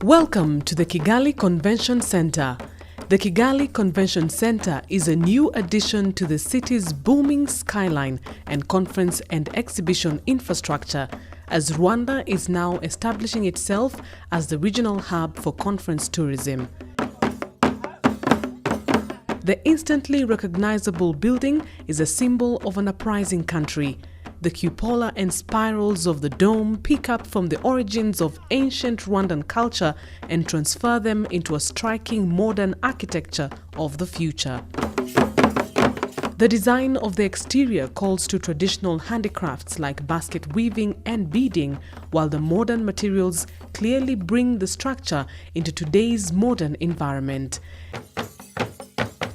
Welcome to the Kigali Convention Centre. The Kigali Convention Centre is a new addition to the city's booming skyline and conference and exhibition infrastructure, as Rwanda is now establishing itself as the regional hub for conference tourism. The instantly recognizable building is a symbol of an uprising country. The cupola and spirals of the dome pick up from the origins of ancient Rwandan culture and transfer them into a striking modern architecture of the future. The design of the exterior calls to traditional handicrafts like basket weaving and beading, while the modern materials clearly bring the structure into today's modern environment.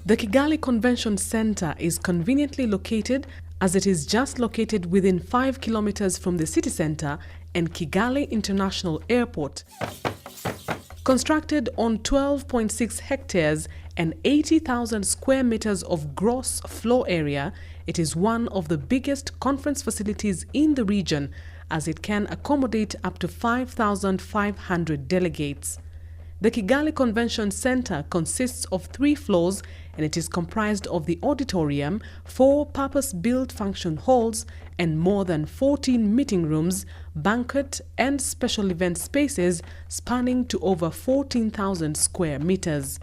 The Kigali Convention Centre is conveniently located, as it is just located within 5 kilometers from the city centre and Kigali International Airport. Constructed on 12.6 hectares and 80,000 square meters of gross floor area, it is one of the biggest conference facilities in the region, as it can accommodate up to 5,500 delegates. The Kigali Convention Centre consists of 3 floors, and it is comprised of the auditorium, 4 purpose-built function halls, and more than 14 meeting rooms, banquet and special event spaces spanning to over 14,000 square meters.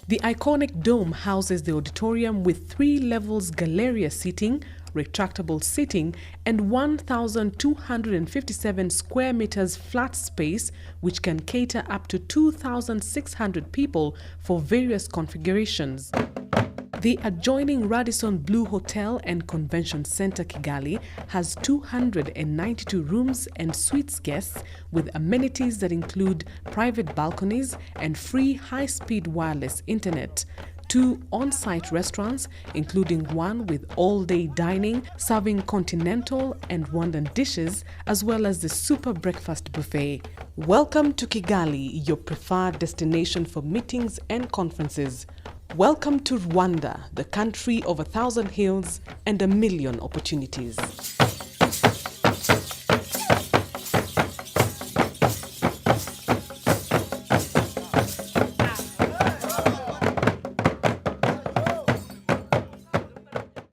The iconic dome houses the auditorium with 3 levels Galleria seating, retractable seating, and 1,257 square meters flat space, which can cater up to 2,600 people for various configurations. The adjoining Radisson Blu Hotel and Convention Centre Kigali has 292 rooms and suites guests, with amenities that include private balconies and free high-speed wireless internet. 2 on-site restaurants, including one with all-day dining, serving continental and Rwandan dishes, as well as the super breakfast buffet. Welcome to Kigali, your preferred destination for meetings and conferences. Welcome to Rwanda, the country of 1,000 hills and 1,000,000 opportunities.